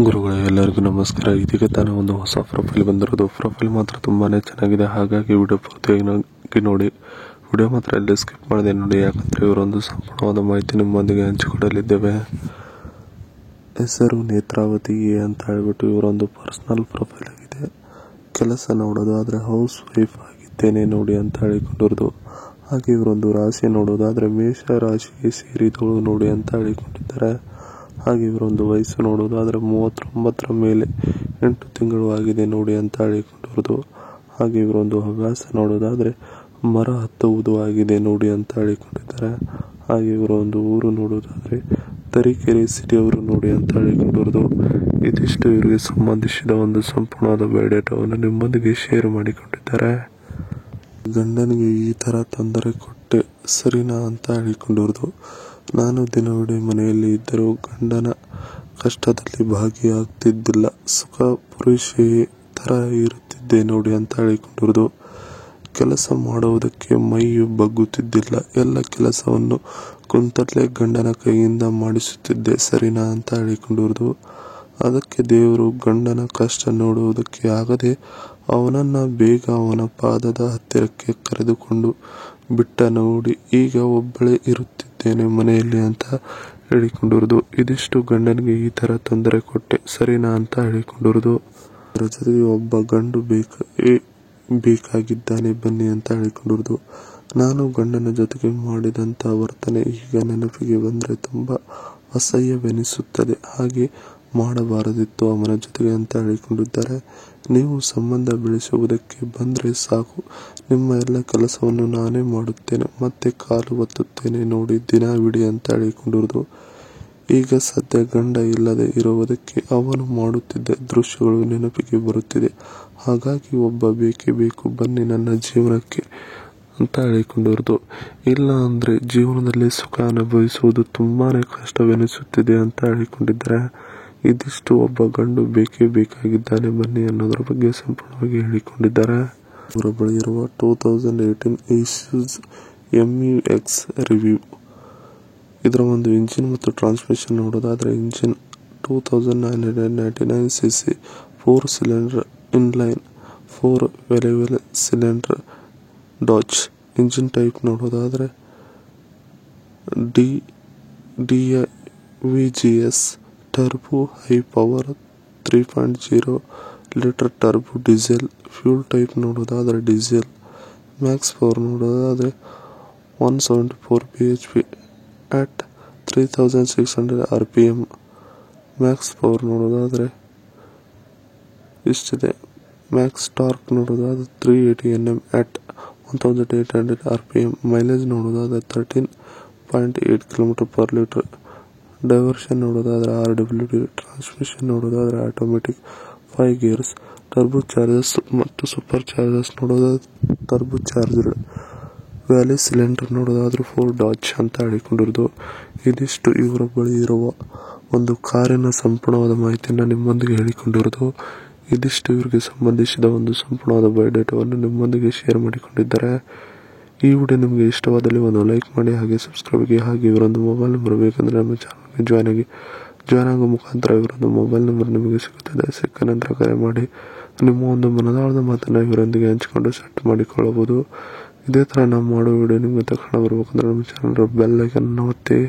ಗುರುಗಳೇ, ಎಲ್ಲರಿಗೂ ನಮಸ್ಕಾರ. ಇದೀಗ ತಾನೇ ಒಂದು ಹೊಸ ಪ್ರೊಫೈಲ್ ಬಂದಿರೋದು. ಪ್ರೊಫೈಲ್ ಮಾತ್ರ ತುಂಬಾನೇ ಚೆನ್ನಾಗಿದೆ, ಹಾಗಾಗಿ ವಿಡಿಯೋ ಪೂರ್ತಿಯಾಗಿ ನೋಡಿ. ವಿಡಿಯೋ ಮಾತ್ರ ಎಲ್ಲಿ ಸ್ಕಿಪ್ ಮಾಡಿದೆ ನೋಡಿ, ಯಾಕಂದ್ರೆ ಇವರೊಂದು ಸಂಪೂರ್ಣವಾದ ಮಾಹಿತಿ ನಿಮ್ಮೊಂದಿಗೆ ಹಂಚಿಕೊಳ್ಳಲಿದ್ದೇವೆ. ಹೆಸರು ನೇತ್ರಾವತಿ ಅಂತ ಹೇಳ್ಬಿಟ್ಟು ಇವರೊಂದು ಪರ್ಸನಲ್ ಪ್ರೊಫೈಲ್ ಆಗಿದೆ. ಕೆಲಸ ನೋಡೋದಾದ್ರೆ ಹೌಸ್ ವೈಫ್ ಆಗಿದ್ದೇನೆ ನೋಡಿ ಅಂತ ಹೇಳಿಕೊಂಡಿರೋದು. ಹಾಗೆ ಇವರೊಂದು ರಾಶಿ ನೋಡೋದಾದ್ರೆ ಮೇಷ ರಾಶಿಗೆ ಸೇರಿದವಳು ನೋಡಿ ಅಂತ ಹೇಳಿಕೊಂಡಿದ್ದಾರೆ. ಹಾಗೆ ಇವರೊಂದು ವಯಸ್ಸು ನೋಡೋದಾದ್ರೆ 39 ಮೇಲೆ 8 ತಿಂಗಳು ಆಗಿದೆ ನೋಡಿ ಅಂತ ಹೇಳಿಕೊಂಡಿರೋದು. ಹಾಗೆ ಇವರೊಂದು ಹವ್ಯಾಸ ನೋಡೋದಾದ್ರೆ ಮರ ಹತ್ತುವುದು ಆಗಿದೆ ನೋಡಿ ಅಂತ ಹೇಳಿಕೊಂಡಿದ್ದಾರೆ. ಹಾಗೆ ಇವರೊಂದು ಊರು ನೋಡೋದಾದ್ರೆ ತರೀಕೆರೆ ಸಿಟಿಯವರು ನೋಡಿ ಅಂತ ಹೇಳಿಕೊಂಡಿರೋದು. ಇದಿಷ್ಟು ಇವರಿಗೆ ಸಂಬಂಧಿಸಿದ ಒಂದು ಸಂಪೂರ್ಣವಾದ ಬಯೋಡೇಟಾವನ್ನು ನಿಮ್ಮೊಂದಿಗೆ ಶೇರ್ ಮಾಡಿಕೊಂಡಿದ್ದಾರೆ. ಗಂಡನಿಗೆ ಈ ತರ ತೊಂದರೆ ಕೊಟ್ಟೆ ಸರಿನಾ ಅಂತ ಹೇಳಿಕೊಂಡಿರೋದು. ನಾನು ದಿನವಿಡೀ ಮನೆಯಲ್ಲಿ ಇದ್ದರೂ ಗಂಡನ ಕಷ್ಟದಲ್ಲಿ ಭಾಗಿಯಾಗ್ತಿದ್ದಿಲ್ಲ. ಸುಖ ಪುರುಷೇ ತರ ಇರುತ್ತಿದ್ದೆ ನೋಡಿ ಅಂತ ಹೇಳಿಕೊಂಡಿರೋದು. ಕೆಲಸ ಮಾಡುವುದಕ್ಕೆ ಮೈಯು ಬಗ್ಗುತ್ತಿದ್ದಿಲ್ಲ. ಎಲ್ಲ ಕೆಲಸವನ್ನು ಕುಂತಲ್ಲೇ ಗಂಡನ ಕೈಯಿಂದ ಮಾಡಿಸುತ್ತಿದ್ದೆ ಸರಿನಾ ಅಂತ ಹೇಳಿಕೊಂಡಿರೋದು. ಅದಕ್ಕೆ ದೇವರು ಗಂಡನ ಕಷ್ಟ ನೋಡುವುದಕ್ಕೆ ಆಗದೆ ಅವನನ್ನ ಬೇಗ ಅವನ ಪಾದದ ಹತ್ತಿರಕ್ಕೆ ಕರೆದುಕೊಂಡು ಬಿಟ್ಟ ನೋಡಿ ಈಗ ಒಬ್ಬಳೇ ಇರುತ್ತಿದ್ದೇನೆ ಮನೆಯಲ್ಲಿ ಅಂತ ಹೇಳಿಕೊಂಡಿರೋದು. ಇದಿಷ್ಟು ಗಂಡನಿಗೆ ಈ ತರ ತೊಂದರೆ ಕೊಟ್ಟೆ ಸರಿನಾ ಅಂತ ಹೇಳಿಕೊಂಡಿರೋದು. ಅದರ ಜೊತೆಗೆ ಒಬ್ಬ ಗಂಡು ಬೇಕಾಗಿದ್ದಾನೆ ಬನ್ನಿ ಅಂತ ಹೇಳಿಕೊಂಡಿರೋದು. ನಾನು ಗಂಡನ ಜೊತೆಗೆ ಮಾಡಿದಂತ ವರ್ತನೆ ಈಗ ನೆನಪಿಗೆ ಬಂದ್ರೆ ತುಂಬಾ ಅಸಹ್ಯವೆನಿಸುತ್ತದೆ. ಹಾಗೆ ಮಾಡಬಾರದಿತ್ತು ಅವನ ಜೊತೆಗೆ ಅಂತ ಹೇಳಿಕೊಂಡಿದ್ದಾರೆ. ನೀವು ಸಂಬಂಧ ಬೆಳೆಸುವುದಕ್ಕೆ ಬಂದ್ರೆ ಸಾಕು, ನಿಮ್ಮ ಎಲ್ಲ ಕೆಲಸವನ್ನು ನಾನೇ ಮಾಡುತ್ತೇನೆ, ಮತ್ತೆ ಕಾಲು ಒತ್ತುತ್ತೇನೆ ನೋಡಿ ದಿನವಿಡೀ ಅಂತ ಹೇಳಿಕೊಂಡಿರೋದು. ಈಗ ಸದ್ಯ ಗಂಡ ಇಲ್ಲದೆ ಇರುವುದಕ್ಕೆ ಅವನು ಮಾಡುತ್ತಿದ್ದ ದೃಶ್ಯಗಳು ನೆನಪಿಗೆ ಬರುತ್ತಿದೆ. ಹಾಗಾಗಿ ಒಬ್ಬ ಬೇಕೇ ಬೇಕು ಬನ್ನಿ ನನ್ನ ಜೀವನಕ್ಕೆ ಅಂತ ಹೇಳಿಕೊಂಡಿರೋದು. ಇಲ್ಲ ಅಂದ್ರೆ ಜೀವನದಲ್ಲಿ ಸುಖ ಅನುಭವಿಸುವುದು ತುಂಬಾನೇ ಕಷ್ಟವೆನಿಸುತ್ತಿದೆ ಅಂತ ಹೇಳಿಕೊಂಡಿದ್ದಾರೆ. ಇದಿಷ್ಟು ಒಬ್ಬ ಗಂಡು ಬೇಕೇ ಬೇಕಾಗಿದ್ದಾನೆ ಬನ್ನಿ ಅನ್ನೋದರ ಬಗ್ಗೆ ಸಂಪೂರ್ಣವಾಗಿ ಹೇಳಿಕೊಂಡಿದ್ದಾರೆ. ಅವರ ಬಳಿ ಇರುವ 2018 ಇಶ್ಯೂಸ್ MUX ರಿವ್ಯೂ. ಇದರ ಒಂದು ಇಂಜಿನ್ ಮತ್ತು ಟ್ರಾನ್ಸ್ಮಿಷನ್ ನೋಡೋದಾದ್ರೆ engine 2999cc 4 cylinder inline 4 variable cylinder DOHC. Engine type ನೋಡೋದಾದ್ರೆ DVGS turbo high power 3.0 litre turbo diesel. Fuel type ನೋಡೋದಾದ್ರೆ ಡೀಸೆಲ್. ಮ್ಯಾಕ್ಸ್ ಪವರ್ ನೋಡೋದಾದ್ರೆ 174 bhp at 3600 rpm. Max power ನೋಡೋದಾದ್ರೆ ಇಷ್ಟಿದೆ. Max torque ನೋಡೋದಾದ್ರೆ 380 Nm at 1800 rpm. ಮೈಲೇಜ್ ನೋಡೋದಾದ್ರೆ 13.8 km/L. Diversion ನೋಡೋದಾದ್ರೆ RWD. Transmission ನೋಡೋದಾದ್ರೆ automatic 5 gears. Turbo chargers ಮತ್ತು super chargers ನೋಡೋದಾದ್ರೆ ಟರ್ಬೋ ಚಾರ್ಜರ್. ವ್ಯಾಲಿ ಸಿಲಿಂಡರ್ ನೋಡೋದಾದ್ರೆ 4 ಡಾಚ್ ಅಂತ ಹೇಳಿಕೊಂಡಿರೋದು. ಇದಿಷ್ಟು ಇವರ ಬಳಿ ಇರುವ ಒಂದು ಕಾರಿನ ಸಂಪೂರ್ಣವಾದ ಮಾಹಿತಿಯನ್ನು ನಿಮ್ಮೊಂದಿಗೆ ಹೇಳಿಕೊಂಡಿರೋದು. ಇದಿಷ್ಟು ಇವರಿಗೆ ಸಂಬಂಧಿಸಿದ ಒಂದು ಸಂಪೂರ್ಣವಾದ ಬಯೋಡೇಟಾವನ್ನು ನಿಮ್ಮೊಂದಿಗೆ ಶೇರ್ ಮಾಡಿಕೊಂಡಿದ್ದಾರೆ. ಈ ವಿಡಿಯೋ ನಿಮಗೆ ಇಷ್ಟವಾದಲ್ಲಿ ಒಂದು ಲೈಕ್ ಮಾಡಿ, ಹಾಗೆ ಸಬ್ಸ್ಕ್ರೈಬ್ ಆಗಿ. ಹಾಗೆ ಇವರೊಂದು ಮೊಬೈಲ್ ನಂಬರ್ ಬೇಕಂದ್ರೆ ನಮ್ಮ ಚಾನಲ್ಗೆ ಜಾಯ್ನ್ ಆಗೋ ಮುಖಾಂತರ ಇವರೊಂದು ಮೊಬೈಲ್ ನಂಬರ್ ನಿಮಗೆ ಸಿಗುತ್ತದೆ. ಸಿಕ್ಕ ನಂತರ ಕರೆ ಮಾಡಿ ನಿಮ್ಮ ಒಂದು ಮನದಾಳದ ಮಾತನ್ನ ಇವರೊಂದಿಗೆ ಹಂಚಿಕೊಂಡು ಸೆಟ್ ಮಾಡಿಕೊಳ್ಳಬಹುದು. ಇದೇ ತರ ನಾವು ಮಾಡೋ ವಿಡಿಯೋ ನಿಮಗೆ ತಕ್ಷಣ ಬರ್ಬೇಕಂದ್ರೆ ನಮ್ಮ ಚಾನಲ್ ಬೆಲ್ ಐಕನ್ ಒತ್ತಿ.